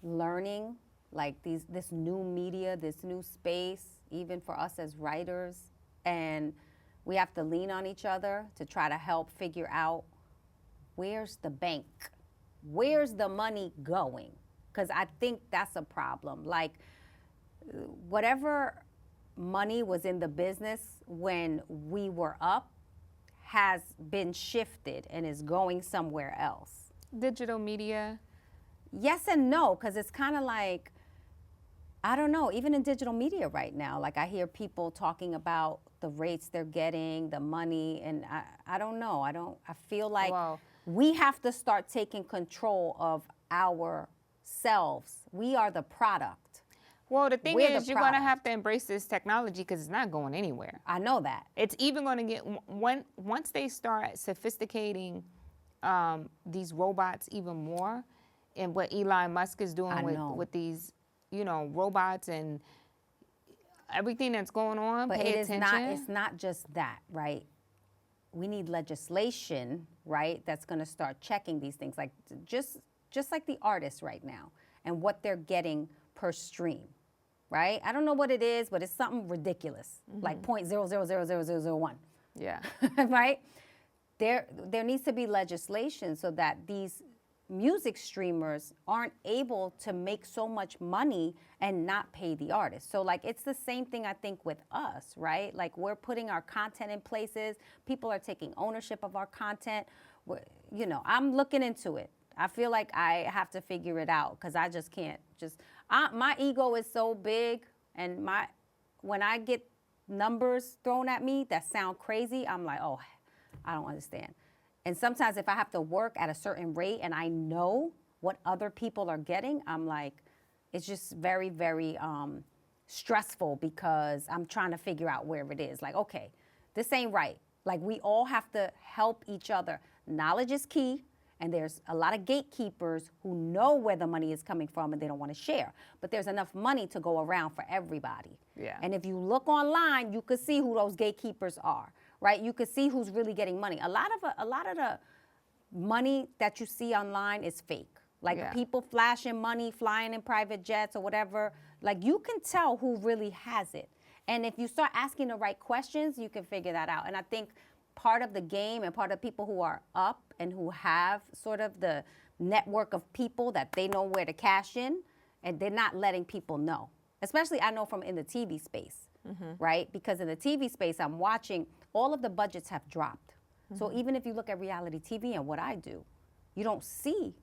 learning like this new media, this new space, even for us as writers, and we have to lean on each other to try to help figure out where's the bank, where's the money going, because I think that's a problem. Like whatever money was in the business when we were up has been shifted and is going somewhere else. Digital media. Yes and no, because it's kind of like, I don't know, even in digital media right now, like I hear people talking about the rates they're getting, the money, and I don't know. I feel like we have to start taking control of ourselves. We are the product. Well, the thing is, you're going to have to embrace this technology because it's not going anywhere. I know that. It's even going to get, once they start sophisticating these robots even more, and what Elon Musk is doing with these, you know, robots and everything that's going on, but pay attention. It's not just that, right? We need legislation, right, that's going to start checking these things, like just like the artists right now and what they're getting per stream, right? I don't know what it is, but it's something ridiculous, like 0.0000001. Yeah. Right? There needs to be legislation so that these music streamers aren't able to make so much money and not pay the artist. So like it's the same thing I think with us, right? Like we're putting our content in places. People are taking ownership of our content. You know, I'm looking into it. I feel like I have to figure it out because I just can't my ego is so big, and when I get numbers thrown at me that sound crazy, I'm like, oh, I don't understand. And sometimes if I have to work at a certain rate and I know what other people are getting, I'm like, it's just very, very stressful because I'm trying to figure out where it is. Like, okay, this ain't right. Like we all have to help each other. Knowledge is key. And there's a lot of gatekeepers who know where the money is coming from and they don't want to share. But there's enough money to go around for everybody. Yeah. And if you look online, you could see who those gatekeepers are, right? You could see who's really getting money. A lot of the money that you see online is fake. Like people flashing money, flying in private jets or whatever. Like you can tell who really has it. And if you start asking the right questions, you can figure that out. And I think part of the game and part of people who are up and who have sort of the network of people that they know where to cash in, and they're not letting people know. Especially I know from in the TV space, right? Because in the TV space, I'm watching, all of the budgets have dropped. So even if you look at reality TV and what I do, you don't see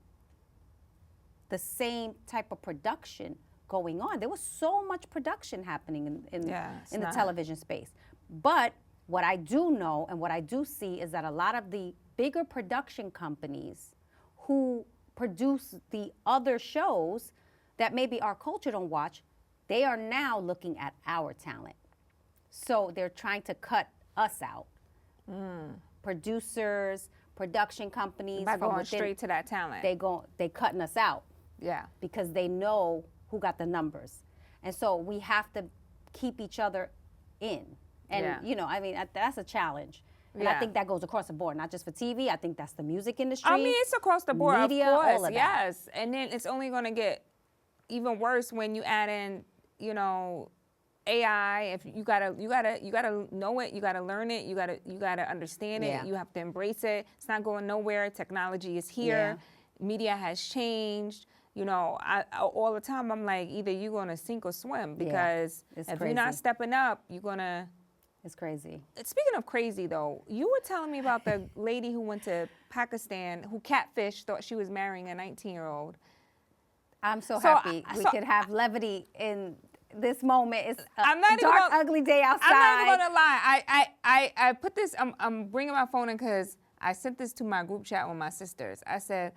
the same type of production going on. There was so much production happening in the television space. But what I do know and what I do see is that a lot of the bigger production companies who produce the other shows that maybe our culture don't watch, they are now looking at our talent. So they're trying to cut us out. Producers, production companies. By going straight to that talent. They cutting us out. Yeah. Because they know who got the numbers. And so we have to keep each other in. And, you know, I mean, that's a challenge. And I think that goes across the board, not just for TV. I think that's the music industry. I mean, it's across the board, media, of course, all of yes. And then it's only going to get even worse when you add in, you know, AI. If you gotta know it, you gotta learn it, you gotta understand it, you have to embrace it. It's not going nowhere. Technology is here. Media has changed. You know, all the time I'm like, either you're gonna sink or swim, because if you're not stepping up, you're gonna. It's crazy. Speaking of crazy, though, you were telling me about the lady who went to Pakistan, who catfished, thought she was marrying a 19-year-old. I'm so happy we could have levity in this moment. It's a dark, ugly day outside. I'm not even gonna lie. I put this. I'm bringing my phone in because I sent this to my group chat with my sisters. I said,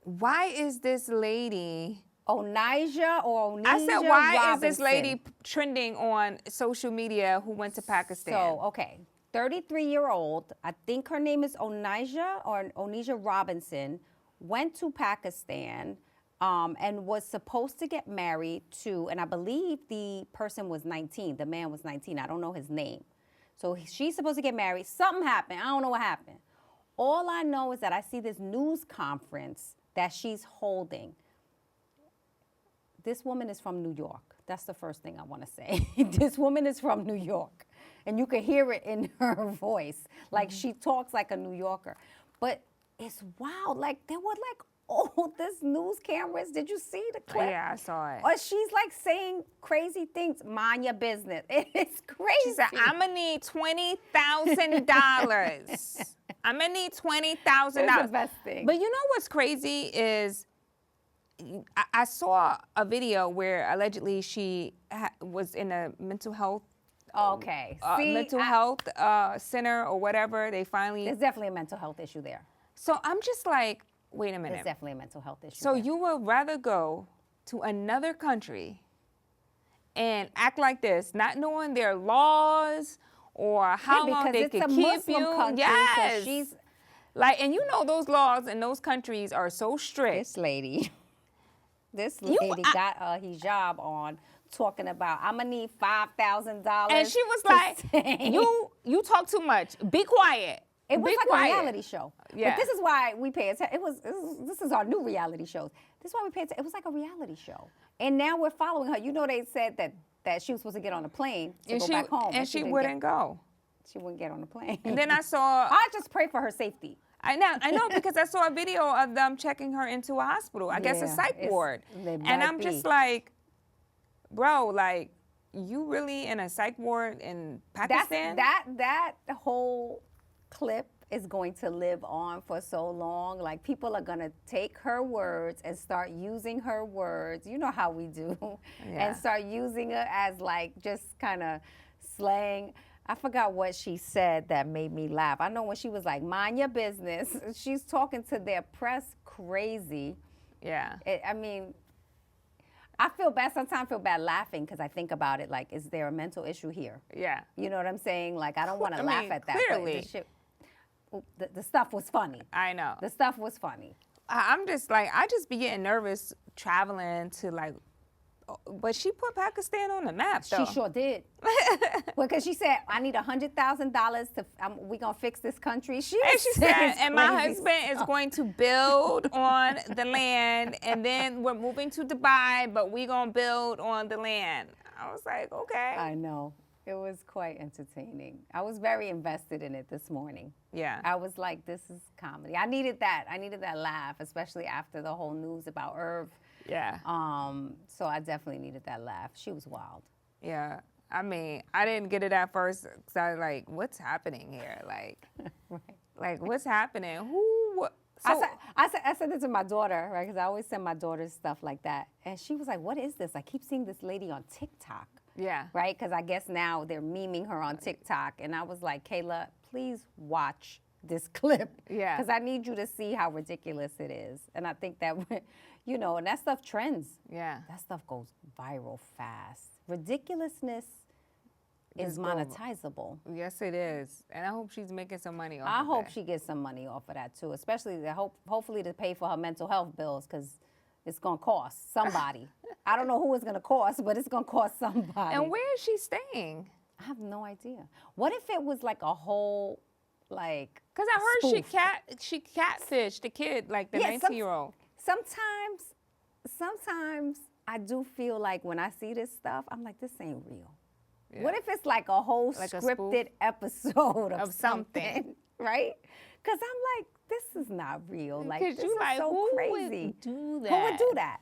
"Why is this lady?" Onija or Onija I said, why Robinson. is this lady trending on social media who went to Pakistan? So, okay, 33-year-old, I think her name is Onija Robinson, went to Pakistan and was supposed to get married to, and I believe the person was 19, the man was 19, I don't know his name. So she's supposed to get married, something happened, I don't know what happened. All I know is that I see this news conference that she's holding. This woman is from New York. That's the first thing I want to say. This woman is from New York. And you can hear it in her voice. Like she talks like a New Yorker. But it's wild. Like there were like all this news cameras. Did you see the clip? Yeah, I saw it. Or she's like saying crazy things. Mind your business. It's crazy. She said, I'm going to need $20,000. I'm going to need $20,000. That's the best thing. But you know what's crazy is I saw a video where allegedly she was in a mental health Okay. See, mental health center or whatever. They finally... There's definitely a mental health issue there. So I'm just like, wait a minute. There's definitely a mental health issue So there. you would rather go to another country and act like this, not knowing their laws or how long they could keep you? Country, yes. So she's like, and you know those laws in those countries are so strict. This lady got a hijab on, talking about, I'm gonna need $5,000. And she was like, you talk too much. Be quiet. It was like a reality show. Yeah. But this is why we pay attention. This is our new reality shows. This is why we pay attention. It was like a reality show. And now we're following her. You know, they said that she was supposed to get on a plane to go back home. And she wouldn't go. She wouldn't get on the plane. And then I saw... I just pray for her safety. I know, because I saw a video of them checking her into a hospital. I guess a psych ward. And I'm just like, bro, like, you really in a psych ward in Pakistan? That whole clip is going to live on for so long. Like, people are going to take her words and start using her words. You know how we do. Yeah. And start using it as, like, just kind of slang. I forgot what she said that made me laugh. I know when she was like, mind your business. She's talking to their press crazy. Yeah. I mean, I feel bad. Sometimes I feel bad laughing because I think about it like, is there a mental issue here? Yeah. You know what I'm saying? Like, I don't want to laugh at that. Clearly. But the stuff was funny. I know. The stuff was funny. I'm just like, I just be getting nervous traveling to like, but she put Pakistan on the map, though. She sure did. Because she said, I need $100,000 to, we going to fix this country. She said, and my husband is going to build on the land, and then we're moving to Dubai, but we going to build on the land. I was like, okay. I know. It was quite entertaining. I was very invested in it this morning. Yeah. I was like, this is comedy. I needed that. I needed that laugh, especially after the whole news about Irv. Yeah. So I definitely needed that laugh. She was wild. Yeah. I mean, I didn't get it at first because I was like, what's happening here? Like, Right. like what's happening? Who? So, I said this to my daughter, right? Because I always send my daughters stuff like that. And she was like, what is this? I keep seeing this lady on TikTok. yeah. Right? Because I guess now they're memeing her on TikTok. And I was like, Kayla, please watch this clip. Yeah. Because I need you to see how ridiculous it is. And I think that, you know, and that stuff trends. Yeah. That stuff goes viral fast. Ridiculousness is Just go- monetizable. Yes, it is. And I hope she's making some money off I of hope that. she gets some money off of that too, especially hopefully to pay for her mental health bills because it's going to cost somebody. I don't know who it's going to cost, but it's going to cost somebody. And where is she staying? I have no idea. What if it was like a whole, like, Because I heard spoof? she catfished the kid, like the Yeah, 19-year-old. Sometimes I do feel like when I see this stuff, I'm like, this ain't real. Yeah. What if it's like a whole Like a scripted episode of something. something, right? Because I'm like, this is not real. Like, this you is like, so who crazy. would do that? Who would do that?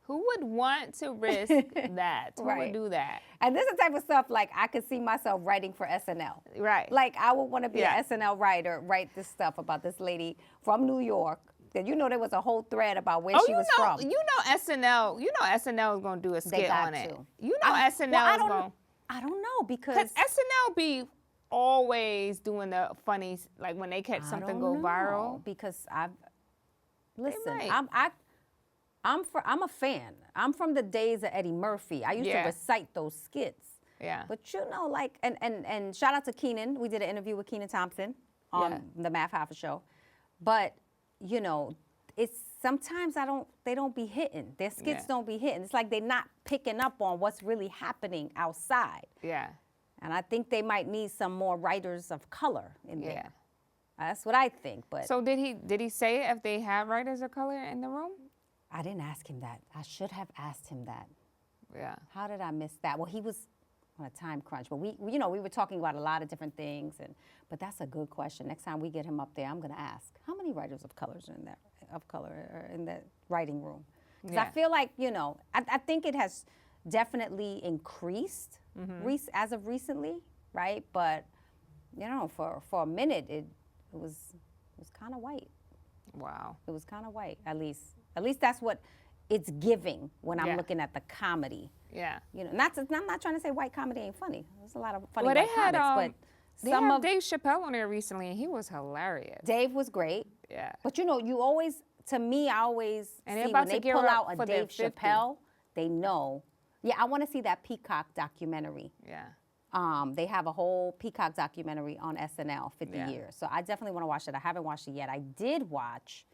Who would want to risk that? Who Right. would do that? And this is the type of stuff like I could see myself writing for SNL. Right. Like I would want to be Yeah. an SNL writer, write this stuff about this lady from New York. That you know there was a whole thread about where she was from. You know SNL is going to do a skit got on it. to. You know SNL is going to. I don't know because Because SNL be always doing the funny, like when they catch something go viral. Because listen, might. I'm a fan. I'm from the days of Eddie Murphy. I used to Yeah. recite those skits. Yeah. But you know, like, and shout out to Keenan. We did an interview with Keenan Thompson on the Math Hoffa show. But, you know, it's sometimes they don't be hitting. Their skits don't be hitting. It's like they're not picking up on what's really happening outside. Yeah. And I think they might need some more writers of color in Yeah. there. That's what I think. But So did he say if they have writers of color in the room? I didn't ask him that. I should have asked him that. Yeah. How did I miss that? Well, he was on a time crunch, but we were talking about a lot of different things, but that's a good question. Next time we get him up there, I'm going to ask, how many writers of colors are of color or in the writing room. Because Yeah. I feel like, I think it has definitely increased as of recently, right? But, for a minute, it was kind of white. Wow. It was kind of white, at least. At least that's what it's giving when I'm Yeah. looking at the comedy. Yeah. I'm not trying to say white comedy ain't funny. There's a lot of funny Well, white they had comics, but they some had of Dave Chappelle on there recently, and he was hilarious. Dave was great. Yeah. But you always, to me, I always And they're see about when to they gear pull up out a for their Dave 50. Chappelle, they know. Yeah, I want to see that Peacock documentary. Yeah. They have a whole Peacock documentary on SNL, 50 Yeah. years. So I definitely want to watch it. I haven't watched it yet. I did watch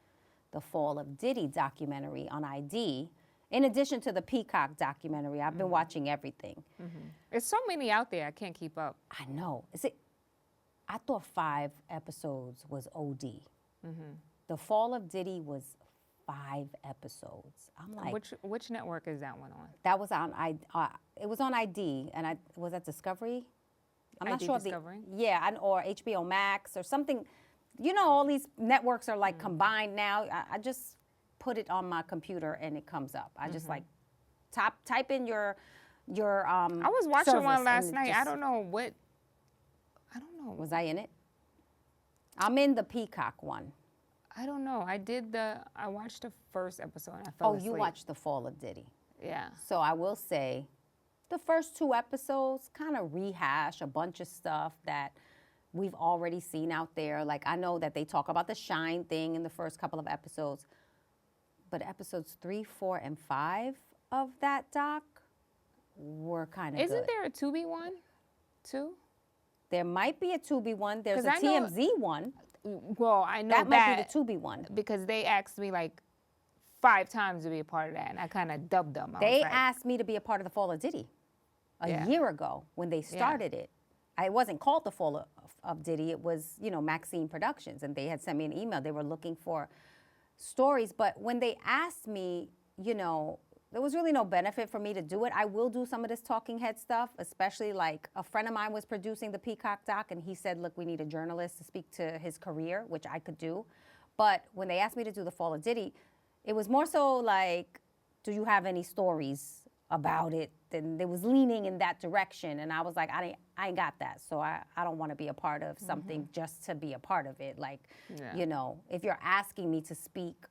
the Fall of Diddy documentary on ID. In addition to the Peacock documentary, I've been watching everything. There's so many out there, I can't keep up. I know. I thought 5 episodes was OD. The Fall of Diddy was 5 episodes. I'm like, Which network is that one on? that was on it was on ID, and was that Discovery? I'm not ID sure. Discovery? Or HBO Max or something. All these networks are like combined now. I just put it on my computer and it comes up. I just like type in your I was watching service one last and night. I just- don't know what. I don't know. Was I in it? I'm in the Peacock one. I don't know. I watched the first episode and I fell asleep. You watched the Fall of Diddy. Yeah. So I will say, the first 2 episodes kind of rehash a bunch of stuff that we've already seen out there. Like, I know that they talk about the Shine thing in the first couple of episodes, but episodes 3, 4, and 5 of that doc were kind of Isn't good. there a Tubi one, too? There might be a Tubi one. There's 'Cause a I know- TMZ one. Well, I know That might be the Tubi one. because they asked me like 5 times to be a part of that, and I kind of dubbed them. I They was like, asked me to be a part of the Fall of Diddy Yeah. a year ago when they started it. It wasn't called the Fall of Diddy. It was, Maxine Productions, and they had sent me an email. They were looking for stories, but when they asked me, there was really no benefit for me to do it. I will do some of this talking head stuff, especially like a friend of mine was producing the Peacock doc, and he said, look, we need a journalist to speak to his career, which I could do. But when they asked me to do the Fall of Diddy, it was more so like, do you have any stories about it? And it was leaning in that direction. And I was like, I ain't got that. So I don't want to be a part of something just to be a part of it. Like, if you're asking me to speak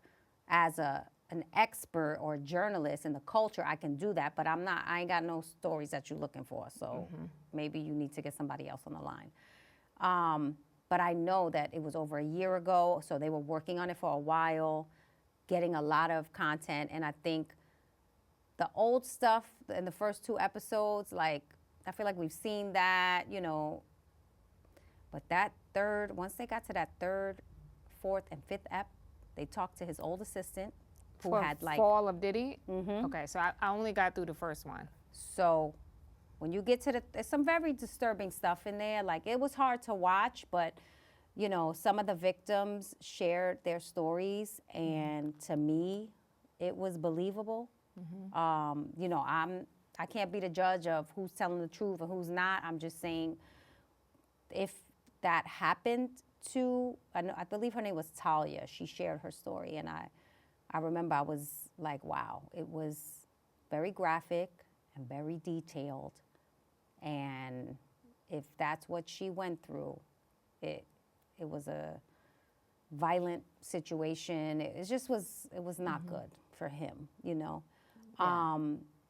as an expert or a journalist in the culture, I can do that, but I ain't got no stories that you're looking for. So maybe you need to get somebody else on the line. But I know that it was over a year ago, so they were working on it for a while, getting a lot of content, and I think the old stuff in the first 2 episodes, like, I feel like we've seen that, but that once they got to that 3rd, 4th, and 5th ep, they talked to his old assistant, who for had like, Fall of Diddy? Okay, so I only got through the first one. so when you get to there's some very disturbing stuff in there. Like, it was hard to watch, but, some of the victims shared their stories, and to me, it was believable. I can't be the judge of who's telling the truth and who's not. I'm just saying, if that happened to, I believe her name was Talia, she shared her story, and I remember I was like, wow, it was very graphic and very detailed. And if that's what she went through, it was a violent situation. It was not good for him,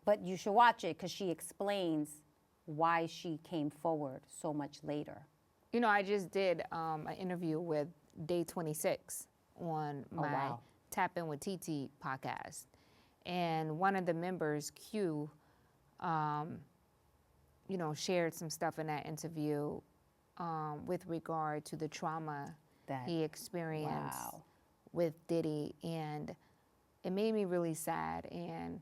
But you should watch it because she explains why she came forward so much later. I just did an interview with Day 26 on my Tap In with TT podcast. And one of the members, Q, shared some stuff in that interview with regard to the trauma that he experienced with Diddy. And it made me really sad. And,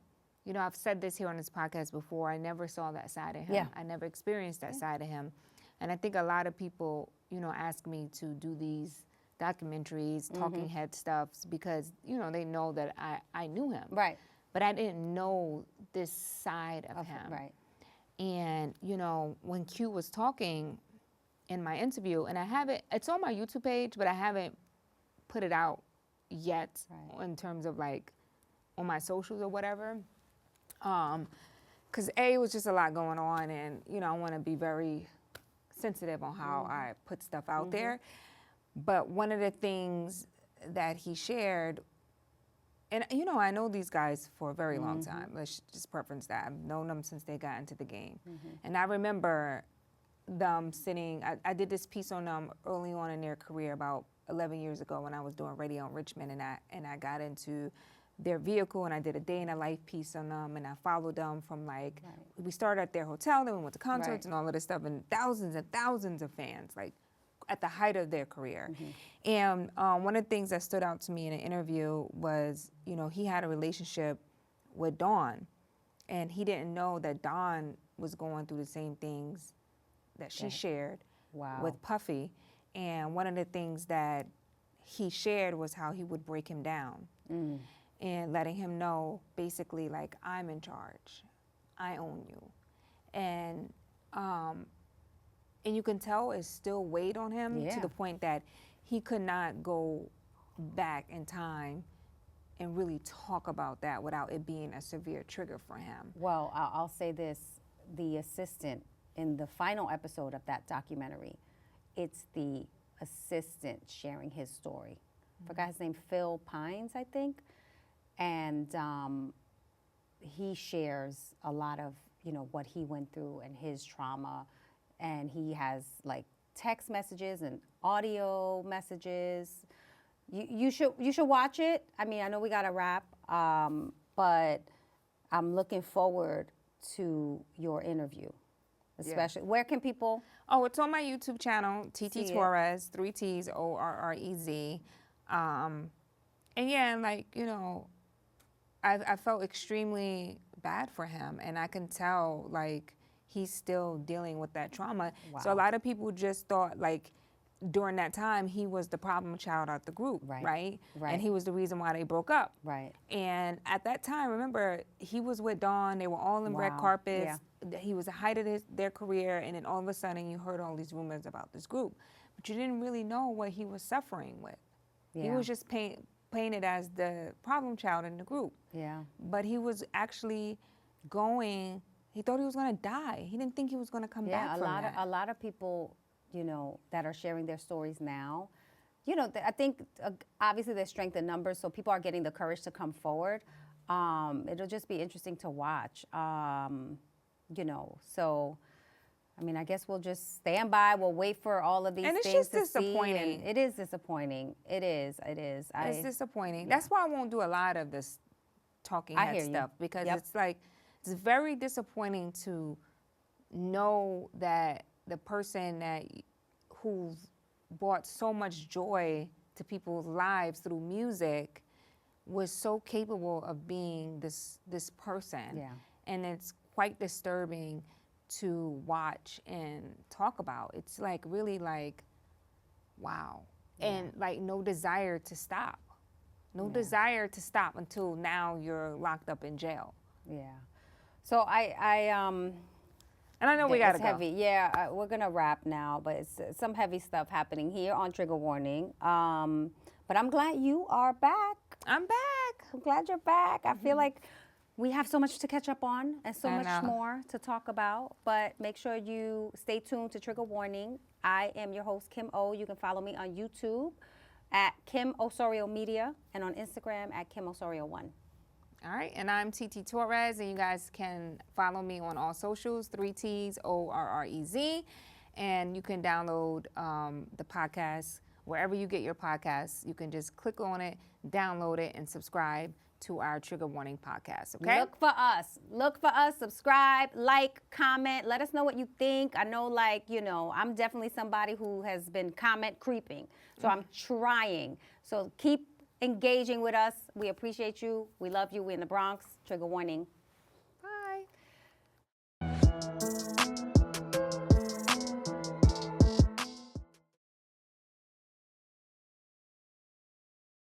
I've said this here on this podcast before. I never saw that side of him. Yeah. I never experienced that side of him. And I think a lot of people, ask me to do these documentaries, talking head stuffs, because, they know that I knew him. Right. But I didn't know this side of him. Right. And, when Q was talking in my interview, and it's on my YouTube page, but I haven't put it out yet in terms of like on my socials or whatever. Because it was just a lot going on, and I want to be very sensitive on how I put stuff out there. But one of the things that he shared, and I know these guys for a very long time. Let's just preference that. I've known them since they got into the game. And I remember them sitting, I did this piece on them early on in their career about 11 years ago when I was doing radio in Richmond, and I got into their vehicle, and I did a day in a life piece on them, and I followed them from we started at their hotel, then we went to concerts and all of this stuff, and thousands of fans, like at the height of their career. And one of the things that stood out to me in an interview was, he had a relationship with Dawn, and he didn't know that Dawn was going through the same things that she shared with Puffy. And one of the things that he shared was how he would break him down. And letting him know, basically, like, I'm in charge. I own you. And you can tell it still weighed on him to the point that he could not go back in time and really talk about that without it being a severe trigger for him. Well, I'll say this. The assistant in the final episode of that documentary, it's the assistant sharing his story. I forgot his name, Phil Pines, I think. And he shares a lot of, what he went through and his trauma. And he has like text messages and audio messages. You should watch it. I mean, I know we got to wrap, but I'm looking forward to your interview, especially. Where can people? Oh, it's on my YouTube channel, TT Torrez, 3 T's ORREZ. And I felt extremely bad for him, and I can tell, like, he's still dealing with that trauma. So a lot of people just thought, like, during that time, he was the problem child out the group, right? And he was the reason why they broke up. And at that time, remember, he was with Dawn. They were all in red carpets. He was the height of their career, and then all of a sudden, you heard all these rumors about this group. But you didn't really know what he was suffering with. He was just painted as the problem child in the group. But he was actually he thought he was going to die. He didn't think he was going to come back from that. A lot of people, that are sharing their stories now, I think obviously there's strength in numbers, so people are getting the courage to come forward. It'll just be interesting to watch, so... I mean, I guess we'll just stand by. We'll wait for all of these things to see. And it's just disappointing. It is disappointing. It is. It's disappointing. That's why I won't do a lot of this talking head stuff, because it's like, it's very disappointing to know that the person who brought so much joy to people's lives through music was so capable of being this person. And it's quite disturbing to watch and talk about. It's like really like, wow. And like no desire to stop. No desire to stop until now you're locked up in jail. So and I know we gotta go. Heavy. We're gonna wrap now, but it's some heavy stuff happening here on Trigger Warning. But I'm glad you are back. I'm back. I'm glad you're back. I feel like we have so much to catch up on and so much more to talk about, but make sure you stay tuned to Trigger Warning. I am your host, Kim O. You can follow me on YouTube at Kim Osorio Media and on Instagram at Kim Osorio1. All right, and I'm TT Torrez, and you guys can follow me on all socials, 3 T's ORREZ, and you can download the podcast wherever you get your podcasts. You can just click on it, download it, and subscribe to our Trigger Warning podcast, okay? Look for us, subscribe, like, comment, let us know what you think. I know, I'm definitely somebody who has been comment creeping, so I'm trying. So keep engaging with us. We appreciate you. We love you. We're in the Bronx. Trigger Warning.